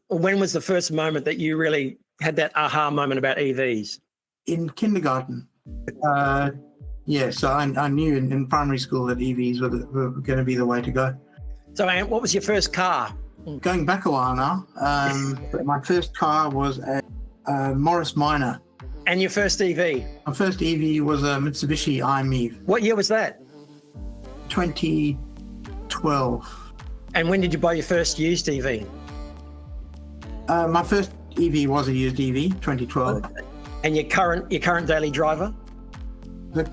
When was the first moment that you really had that aha moment about EVs? In kindergarten. So I knew in primary school that EVs were going to be the way to go. So, Ant, what was your first car? Going back a while now, my first car was a Morris Minor. And your first EV? My first EV was a Mitsubishi AEVA. What year was that? 2012. And when did you buy your first used EV? My first EV was a used EV, 2012. And your current daily driver? The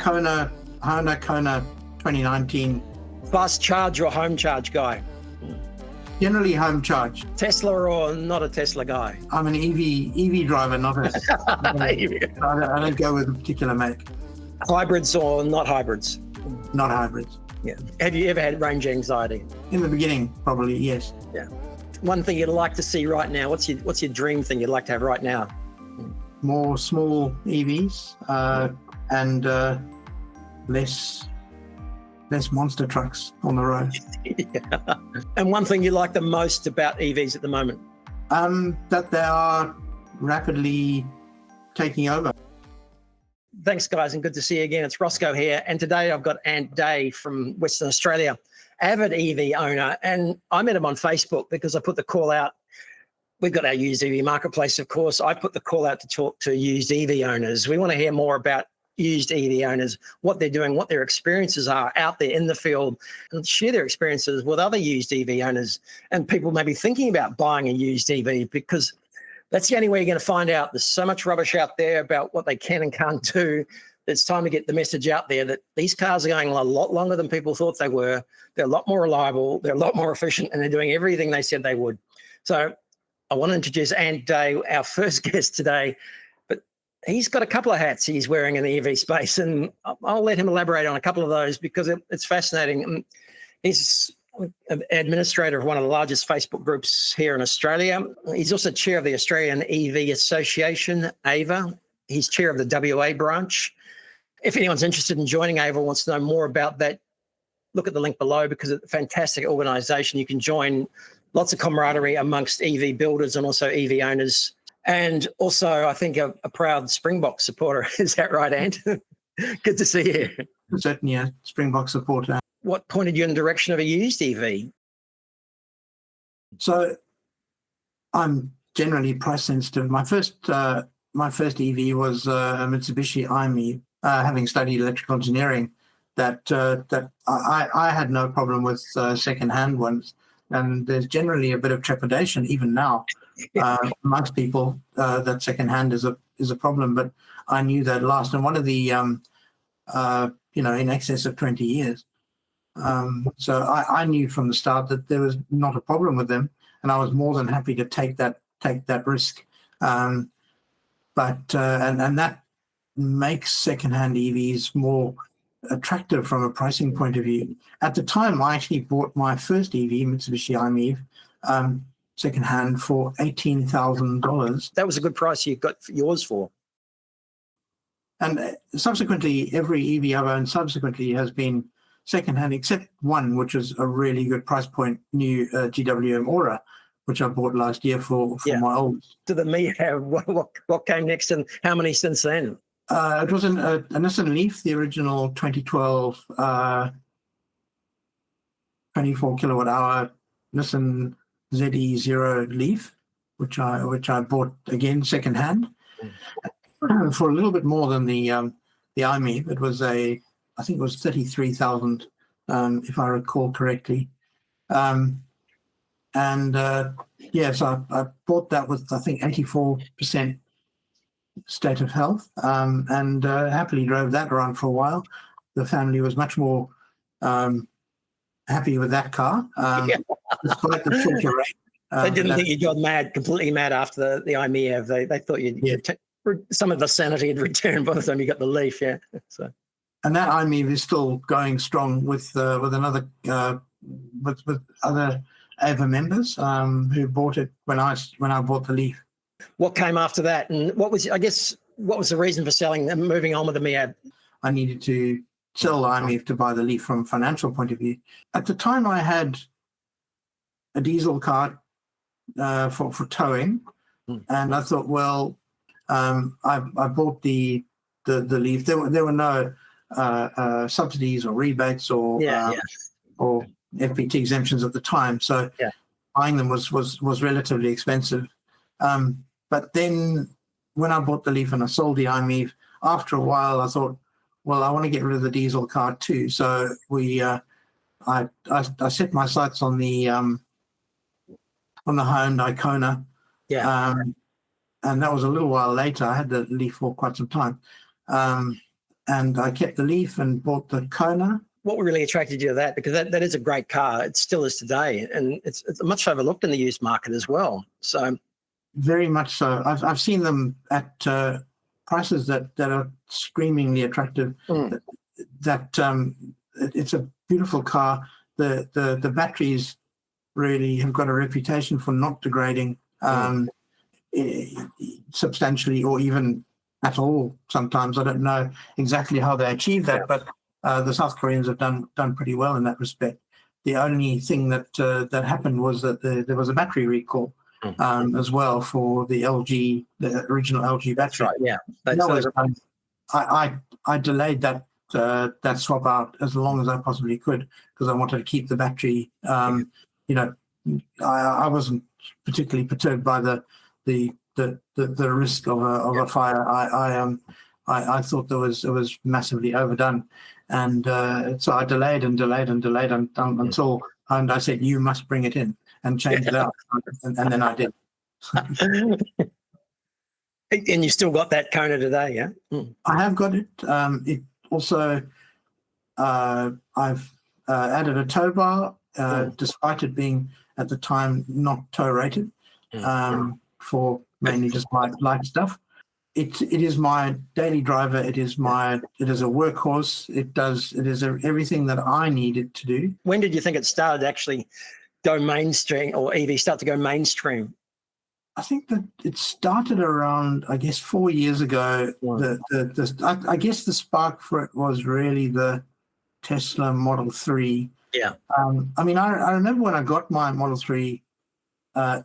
Honda Kona 2019. Fast charge or home charge guy? Generally home charge. Tesla or not a Tesla guy? I'm an EV driver, not a... I don't go with a particular make. Hybrids or not hybrids? Not hybrids. Yeah. Have you ever had range anxiety? In the beginning, probably, yes. Yeah. One thing you'd like to see right now, what's your dream thing you'd like to have right now? More small EVs and less monster trucks on the road. Yeah. And one thing you like the most about EVs at the moment? That they are rapidly taking over. Thanks, guys, and good to see you again. It's Rosco here, and today I've got Ant Day from Western Australia, avid EV owner, and I met him on Facebook because I put the call out. We've got our used EV marketplace, of course. I put the call out to talk to used EV owners. We want to hear more about used EV owners, what they're doing, what their experiences are out there in the field, and share their experiences with other used EV owners and people maybe thinking about buying a used EV, because that's the only way you're going to find out. There's so much rubbish out there about what they can and can't do. It's time to get the message out there that these cars are going a lot longer than people thought they were. They're a lot more reliable. They're a lot more efficient, and they're doing everything they said they would. So I want to introduce Ant Day, our first guest today. But he's got a couple of hats he's wearing in the EV space, and I'll let him elaborate on a couple of those because it's fascinating. He's an administrator of one of the largest Facebook groups here in Australia. He's also chair of the Australian EV Association, AEVA. He's chair of the WA branch. If anyone's interested in joining AEVA, wants to know more about that, look at the link below because it's a fantastic organisation. You can join, lots of camaraderie amongst EV builders and also EV owners. And also, I think, a proud Springbok supporter. Is that right, Ant? Good to see you. Certainly a Springbok supporter. What pointed you in the direction of a used EV? So I'm generally price sensitive. My first EV was a Mitsubishi AMI. Having studied electrical engineering, that I had no problem with second-hand ones, and there's generally a bit of trepidation even now amongst people that second-hand is a problem. But I knew that last, and one of the in excess of 20 years. So I knew from the start that there was not a problem with them, and I was more than happy to take that risk. And that makes secondhand EVs more attractive from a pricing point of view. At the time, I actually bought my first EV, Mitsubishi AMI, secondhand for $18,000. That was a good price you got yours for. And subsequently, every EV I've owned subsequently has been secondhand, except one, which was a really good price point, new GWM Aura, which I bought last year for my oldest. To the me, what came next, and how many since then? It was a Nissan Leaf, the original 2012 24 kilowatt hour Nissan ZE0 Leaf, which I bought again secondhand for a little bit more than the AMI. It was I think it was 33,000, if I recall correctly. So I bought that with, I think, 84% state of health, and happily drove that around for a while. The family was much more happy with that car, despite the shorter range. They didn't think you got completely mad after the AEVA. They thought some of the sanity had returned by the time you got the Leaf. Yeah. So. And that AEVA is still going strong with another with other AEVA members who bought it when I bought the Leaf. What came after that, and what was the reason for selling and moving on with the MEAB? I needed to sell the AMI to buy the Leaf from a financial point of view. At the time, I had a diesel car, for towing, and I thought, well, I bought the Leaf. There were no subsidies or rebates or FBT exemptions at the time, so buying them was relatively expensive. But then when I bought the Leaf and I sold the AEVA, after a while I thought, well, I want to get rid of the diesel car too. So I set my sights on the Hyundai Kona. And that was a little while later. I had the Leaf for quite some time. And I kept the Leaf and bought the Kona. What really attracted you to that? Because that is a great car. It still is today. And it's much overlooked in the used market as well. So very much so. I've seen them at prices that are screamingly attractive. That it's a beautiful car. The batteries really have got a reputation for not degrading substantially or even at all. Sometimes I don't know exactly how they achieve that, but the South Koreans have done pretty well in that respect. The only thing that happened was that there was a battery recall as well for the original LG battery. That's right. I delayed that swap out as long as I possibly could because I wanted to keep the battery. I wasn't particularly perturbed by the risk of a fire. I thought it was massively overdone, and so I delayed until I said, "You must bring it in and change it out," and then I did. And you still got that Kona today, yeah? I have got it. It also, I've added a tow bar, despite it being at the time not tow rated, for mainly just light stuff. It is my daily driver. It is a workhorse. It is everything that I need it to do. When did you think it started to actually go mainstream, or EV start to go mainstream? I think that it started around, I guess, 4 years ago. I guess the spark for it was really the Tesla Model 3. Yeah. I remember when I got my Model 3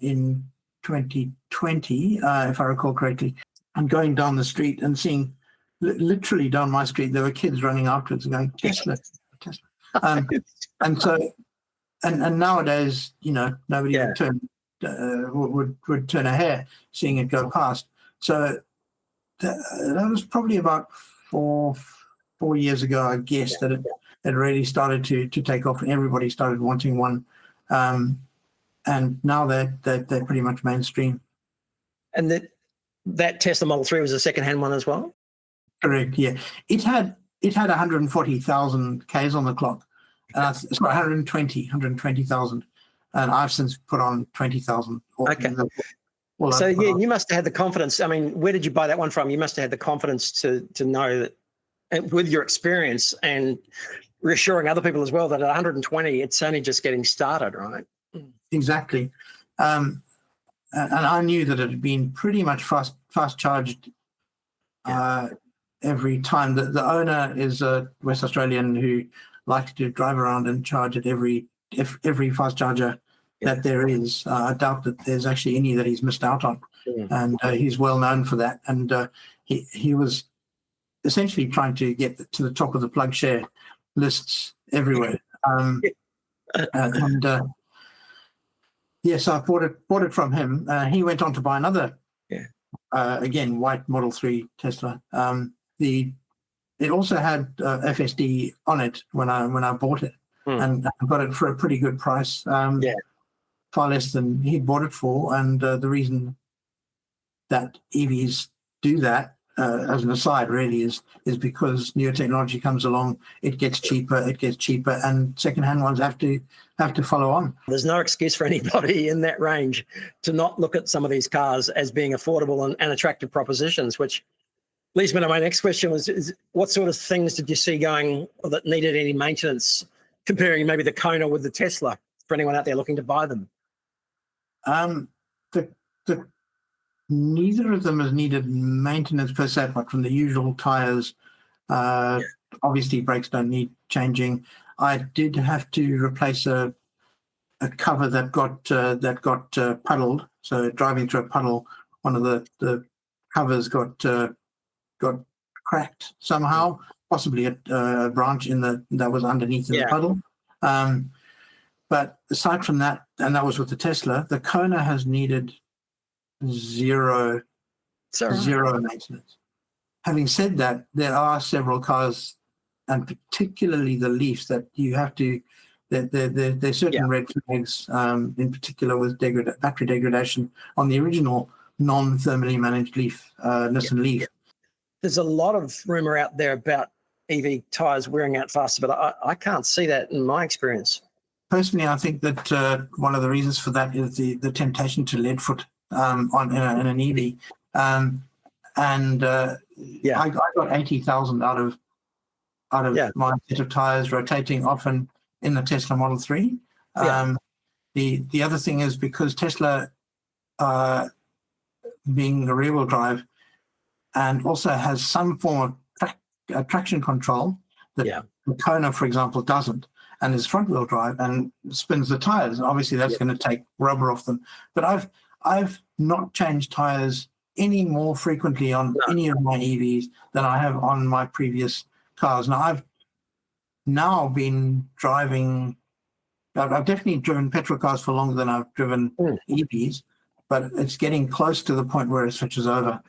in 2020, if I recall correctly, and going down the street and seeing, literally down my street, there were kids running afterwards and going, Tesla. And nowadays, nobody would turn a hair seeing it go past. So that was probably about four years ago, I guess, that it really started to take off and everybody started wanting one. And now they're pretty much mainstream. And that Tesla Model 3 was a second-hand one as well? Correct, yeah. It had 140,000 Ks on the clock. It's got 120,000. And I've since put on 20,000. Okay. So you must have had the confidence. I mean, where did you buy that one from? You must have had the confidence to know that, and with your experience and reassuring other people as well, that at 120, it's only just getting started, right? Exactly. And I knew that it had been pretty much fast charged every time. The owner is a West Australian who likes to drive around and charge at every fast charger that there is. I doubt that there's actually any that he's missed out on. And he's well known for that. And he was essentially trying to get to the top of the plug share lists everywhere. Yes, I bought it from him. He went on to buy another, again, white Model 3 Tesla. It also had FSD on it when I bought it, and I got it for a pretty good price, far less than he'd bought it for. And the reason that EVs do that, as an aside, really is because newer technology comes along, it gets cheaper, and secondhand ones have to follow on. There's no excuse for anybody in that range to not look at some of these cars as being affordable and attractive propositions, which leads me to my next question is what sort of things did you see going or that needed any maintenance, comparing maybe the Kona with the Tesla, for anyone out there looking to buy them? Neither of them has needed maintenance per se, apart from the usual tires. Obviously, brakes don't need changing. I did have to replace a cover that got puddled. So driving through a puddle, one of the covers got cracked somehow, possibly a branch that was underneath in the puddle. But aside from that, and that was with the Tesla, the Kona has needed zero maintenance. Having said that, there are several cars, and particularly the Leafs, that you have to. There's certain red flags, in particular with battery degradation on the original non-thermally managed Leaf, Nissan Leaf. There's a lot of rumor out there about EV tires wearing out faster, but I can't see that in my experience. Personally, I think that one of the reasons for that is the temptation to lead foot in an EV. I got 80,000 out of my set of tires rotating often in the Tesla Model 3. The other thing is because Tesla, being a rear-wheel drive, and also has some form of traction control that the Kona, for example, doesn't, and is front-wheel drive and spins the tires. Obviously, that's going to take rubber off them. But I've not changed tires any more frequently on any of my EVs than I have on my previous cars. Now, I've been driving. I've definitely driven petrol cars for longer than I've driven EVs, but it's getting close to the point where it switches over,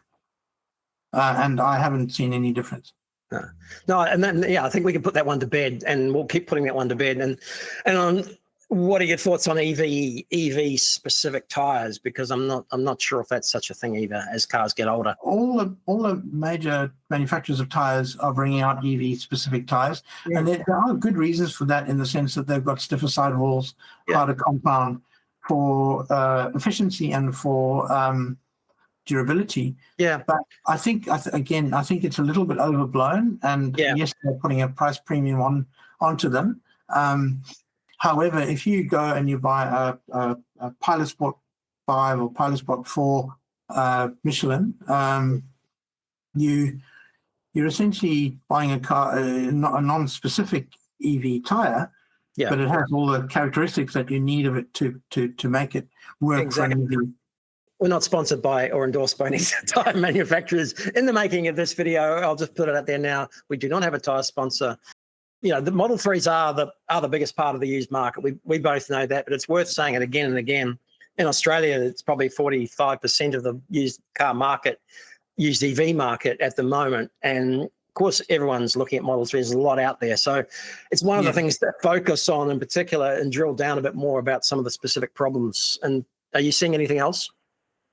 and I haven't seen any difference. No, and then I think we can put that one to bed, and we'll keep putting that one to bed. And on what are your thoughts on EV specific tires? Because I'm not sure if that's such a thing either as cars get older. All the major manufacturers of tires are bringing out EV specific tires, and there are good reasons for that in the sense that they've got stiffer sidewalls, harder compound for efficiency and for durability. But I think it's a little bit overblown, and yes, they're putting a price premium onto them. However, if you go and you buy a Pilot Sport 5 or Pilot Sport 4 Michelin, you're essentially buying a car, a non-specific EV tire, but it has all the characteristics that you need of it to make it work for an EV. We're not sponsored by or endorsed by any tire manufacturers. In the making of this video, I'll just put it out there now, we do not have a tire sponsor. The Model 3s are the biggest part of the used market. We both know that, but it's worth saying it again and again. In Australia, it's probably 45% of the used car market, used EV market at the moment. And of course, everyone's looking at Model 3s. There's a lot out there. So it's one of the things that focus on in particular and drill down a bit more about some of the specific problems. And are you seeing anything else?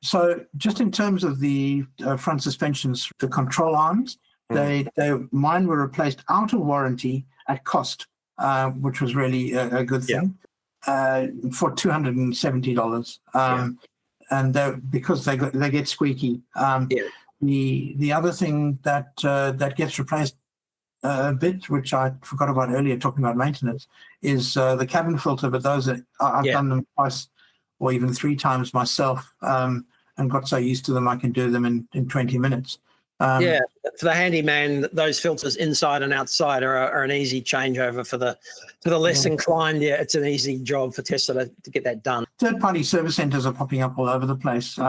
So just in terms of the front suspensions, the control arms, mine were replaced out of warranty at cost, which was really a good thing, for $270. And because they get squeaky. The other thing that gets replaced a bit, which I forgot about earlier, talking about maintenance, is the cabin filter. But those I've done them twice or even 3 times myself, and got so used to them I can do them in 20 minutes. For the handyman, those filters inside and outside are an easy changeover for the less inclined. It's an easy job for Tesla to get that done. Third-party service centers are popping up all over the place.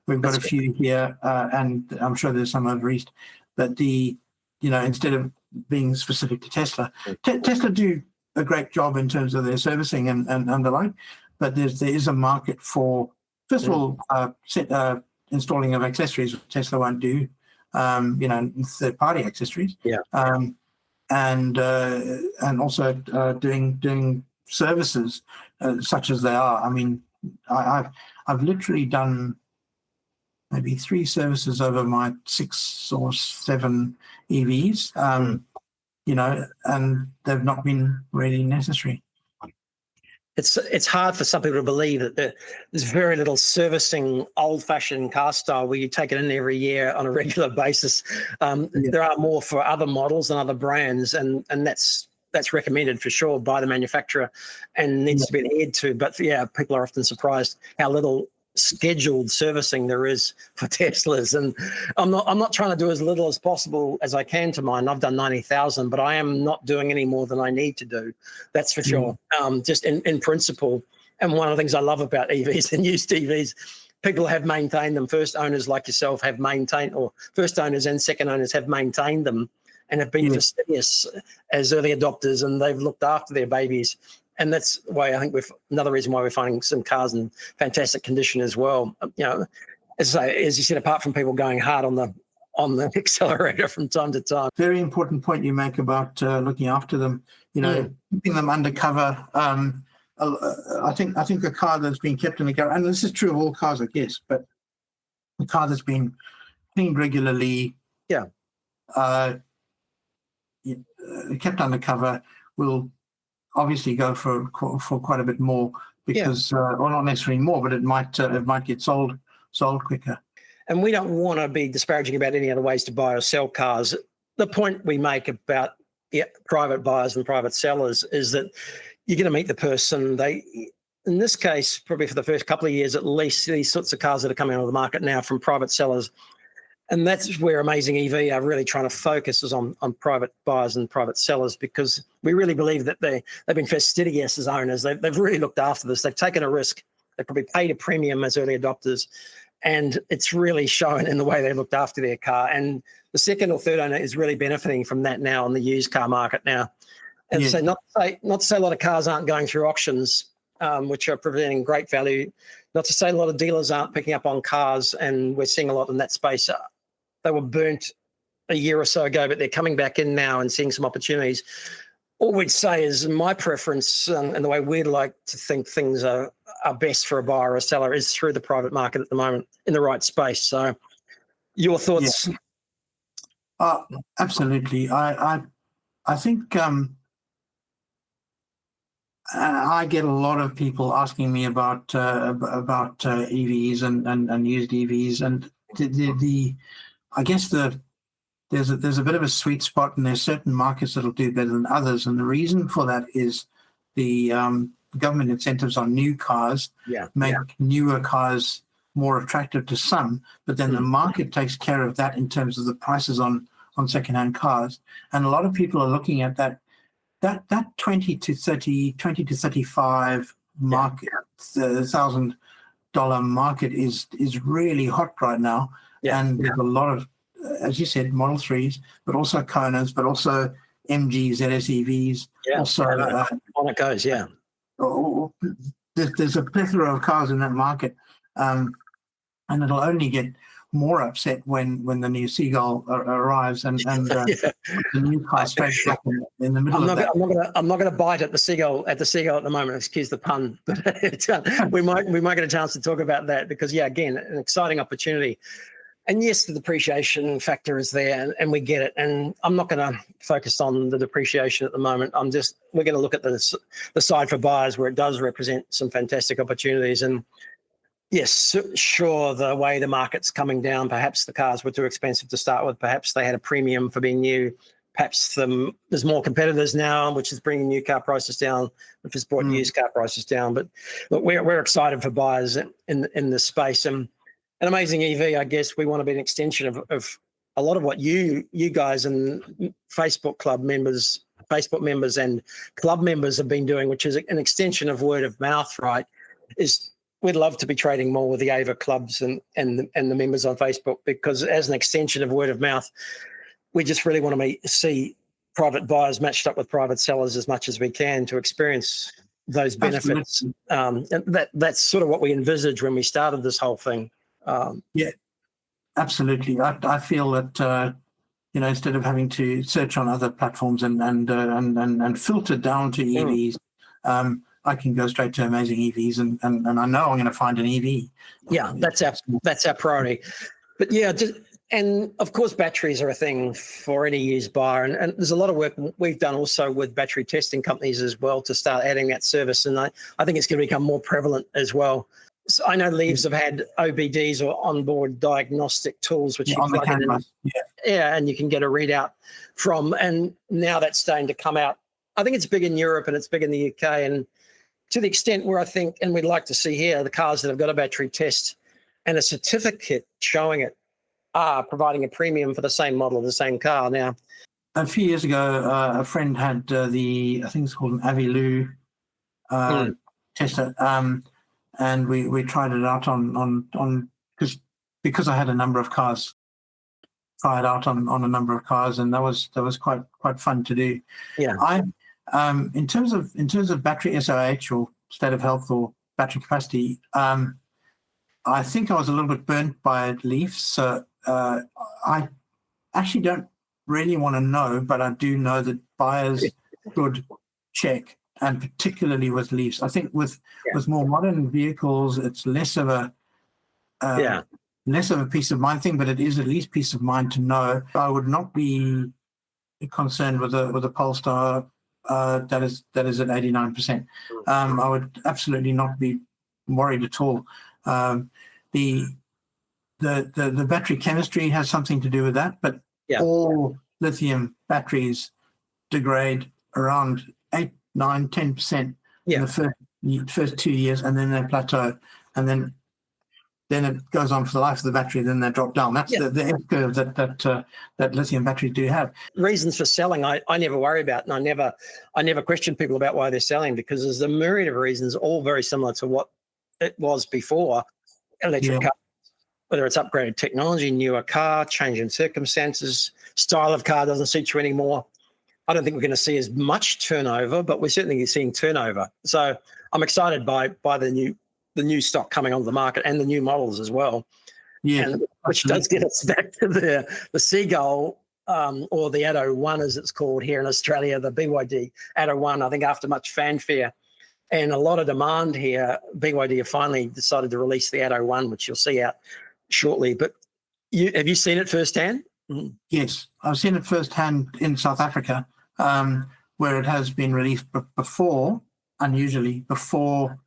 We've got a few here, and I'm sure there's some over east. But instead of being specific to Tesla, Tesla do a great job in terms of their servicing and the like. But there is a market for, first of all, installing of accessories, which Tesla won't do. Third-party accessories, and also doing services such as they are. I mean, I've literally done maybe 3 services over my 6 or 7 EVs, and they've not been really necessary. It's hard for some people to believe that there's very little servicing old-fashioned car style where you take it in every year on a regular basis. There are more for other models and other brands, and that's recommended for sure by the manufacturer and needs to be adhered to. But people are often surprised how little scheduled servicing there is for Teslas. And I'm not trying to do as little as possible as I can to mine. I've done 90,000, but I am not doing any more than I need to do. That's for sure. Just in principle. And one of the things I love about EVs and used EVs, people have maintained them. First owners like yourself have maintained, or first owners and second owners have maintained them and have been fastidious as early adopters, and they've looked after their babies. And that's why I think another reason why we're finding some cars in fantastic condition as well. You know, as you said, apart from people going hard on the accelerator from time to time. Very important point you make about looking after them. You know, keeping them undercover. I think a car that's been kept in the garage, and this is true of all cars, I guess, but a car that's been cleaned regularly, kept undercover, will obviously go for quite a bit more because, or not necessarily more, but it might get sold quicker. And we don't want to be disparaging about any other ways to buy or sell cars. The point we make about private buyers and private sellers is that you're going to meet the person. In this case, probably for the first couple of years at least, these sorts of cars that are coming onto the market now from private sellers. And that's where AmazingEV are really trying to focus is on private buyers and private sellers, because we really believe that they've been fastidious as owners. They've really looked after this. They've taken a risk. They probably paid a premium as early adopters. And it's really shown in the way they looked after their car. And the second or third owner is really benefiting from that now on the used car market now. And so not to say a lot of cars aren't going through auctions, which are presenting great value. Not to say a lot of dealers aren't picking up on cars, and we're seeing a lot in that space. They were burnt a year or so ago, but they're coming back in now and seeing some opportunities. All we'd say is my preference and the way we'd like to think things are best for a buyer or a seller is through the private market at the moment in the right space. So your thoughts? Yeah. Absolutely. I think I get a lot of people asking me about EVs and used EVs, and I guess there's a bit of a sweet spot, and there's certain markets that'll do better than others, and the reason for that is the government incentives on new cars make newer cars more attractive to some, but then the market takes care of that in terms of the prices on secondhand cars, and a lot of people are looking at that $20 to $35 market, $1,000 market is really hot right now. And there's a lot of, as you said, Model 3s, but also Konas, but also MG ZSEVs. Also, on it goes, there's a plethora of cars in that market, and it'll only get more upset when the new Seagull arrives and the new car straight back in the middle of that. I'm not going to bite at the Seagull at the moment. Excuse the pun, but we might get a chance to talk about that because again, an exciting opportunity. And yes, the depreciation factor is there, and we get it. And I'm not going to focus on the depreciation at the moment. We're going to look at the side for buyers where it does represent some fantastic opportunities. And yes, sure, the way the market's coming down, perhaps the cars were too expensive to start with. Perhaps they had a premium for being new. Perhaps there's more competitors now, which is bringing new car prices down, which has brought used car prices down. But look, we're excited for buyers in this space. And AmazingEV, I guess we want to be an extension of a lot of what you guys and Facebook members and club members have been doing, which is an extension of word of mouth, right? We'd love to be trading more with the AEVA clubs and the members on Facebook, because as an extension of word of mouth, we just really want to see private buyers matched up with private sellers as much as we can to experience those benefits. And that's sort of what we envisaged when we started this whole thing. Absolutely. I feel that instead of having to search on other platforms and filter down to EVs, I can go straight to AmazingEVs and I know I'm going to find an EV. Yeah, that's our priority. But and of course batteries are a thing for any used buyer, and there's a lot of work we've done also with battery testing companies as well to start adding that service, and I think it's going to become more prevalent as well. So I know Leaves have had OBDs or onboard diagnostic tools, which you plug in, and you can get a readout from. And now that's starting to come out. I think it's big in Europe and it's big in the UK. And to the extent where I think, and we'd like to see here, the cars that have got a battery test and a certificate showing it are providing a premium for the same model of the same car. Now, a few years ago, a friend had I think it's called an AEVA tester, and we tried it out on because I had a number of cars, tried out on a number of cars, and that was quite fun to do. Yeah. In terms of battery SOH or state of health or battery capacity, I think I was a little bit burnt by Leafs. So I actually don't really want to know, but I do know that buyers should check, and particularly with Leafs. I think with more modern vehicles, it's less of a peace of mind thing, but it is at least peace of mind to know. I would not be concerned with a Polestar that is at 89%. I would absolutely not be worried at all. The battery chemistry has something to do with that, but all lithium batteries degrade around 8, 9, 10% in the first 2 years, and then they plateau, and then it goes on for the life of the battery. Then they drop down. That's the S curve that lithium batteries do have. Reasons for selling, I never worry about, and I never question people about why they're selling, because there's a myriad of reasons, all very similar to what it was before. Electric cars, whether it's upgraded technology, newer car, change in circumstances, style of car doesn't suit you anymore. I don't think we're going to see as much turnover, but we're certainly seeing turnover. So I'm excited by the new stock coming onto the market and the new models as well. Yeah, which does get us back to the Seagull or the Atto 1, as it's called here in Australia, the BYD Atto 1. I think after much fanfare and a lot of demand here, BYD have finally decided to release the Atto 1, which you'll see out shortly. But have you seen it firsthand? Yes, I've seen it firsthand in South Africa, where it has been released before, unusually before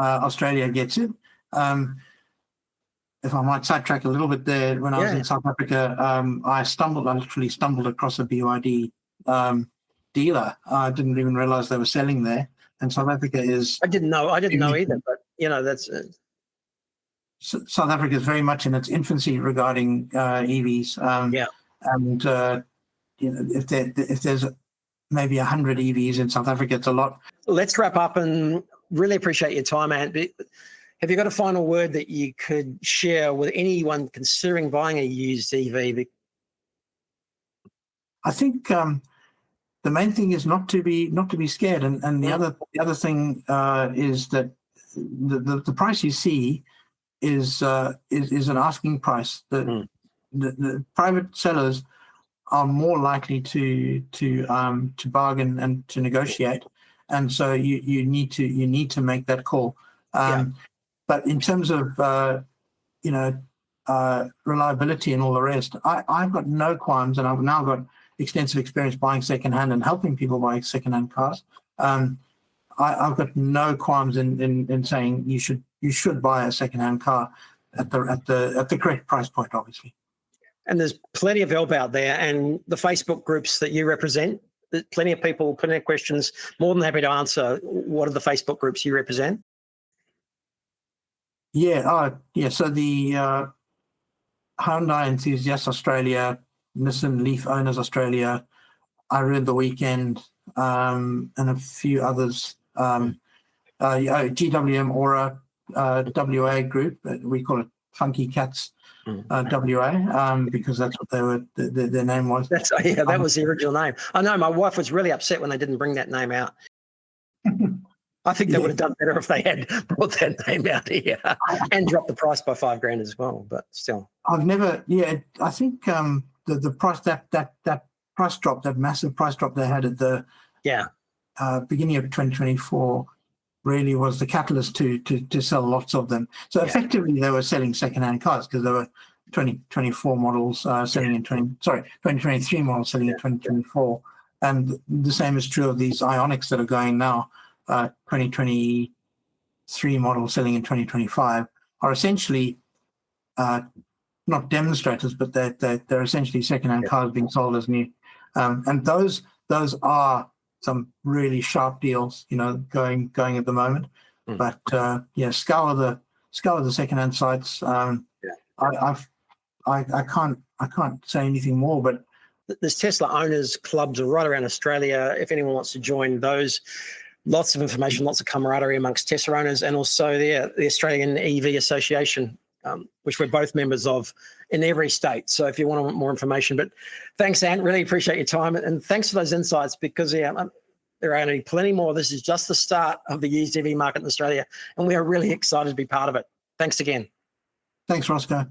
Australia gets it. If I might sidetrack a little bit there, when I was in South Africa, I literally stumbled across a BYD dealer. I didn't even realize they were selling there. And South Africa is... I didn't know either, but, that's... South Africa is very much in its infancy regarding EVs. And, if there's maybe 100 EVs in South Africa, it's a lot. Let's wrap up, and really appreciate your time, Ant. Have you got a final word that you could share with anyone considering buying a used EV? I think the main thing is not to be scared, and the other thing is that the price you see is an asking price. The private sellers are more likely to bargain and to negotiate, and so you need to make that call. But in terms of reliability and all the rest, I've got no qualms, and I've now got extensive experience buying secondhand and helping people buy secondhand cars. I've got no qualms in saying you should buy a secondhand car at the correct price point, obviously. And there's plenty of help out there, and the Facebook groups that you represent, plenty of people, plenty of questions. More than happy to answer. What are the Facebook groups you represent? So the Hyundai Enthusiasts Australia, Nissan Leaf Owners Australia, I Read the Weekend, and a few others. GWM Aura WA group, we call it Funky Cats WA, because that's what their name was. That was the original name. I know my wife was really upset when they didn't bring that name out. I think they would have done better if they had brought that name out here and dropped the price by $5,000 as well. But still, I've never. I think the price that price drop, that massive price drop they had at the beginning of 2024, really was the catalyst to sell lots of them. So effectively, they were selling secondhand cars because there were 2024 models selling in 2023 models selling in 2024, and the same is true of these Ioniqs that are going now. 2023 models selling in 2025 are essentially not demonstrators, but they're essentially secondhand cars being sold as new, and those are some really sharp deals, going at the moment. Mm. But yeah, scour the secondhand sites. I can't say anything more, but there's Tesla owners clubs right around Australia. If anyone wants to join those, lots of information, lots of camaraderie amongst Tesla owners, and also the Australian EV Association, which we're both members of in every state. So if you want more information, but thanks, Ant, really appreciate your time, and thanks for those insights, because there are going to be plenty more. This is just the start of the used EV market in Australia, and we are really excited to be part of it. Thanks again. Thanks, Rosco.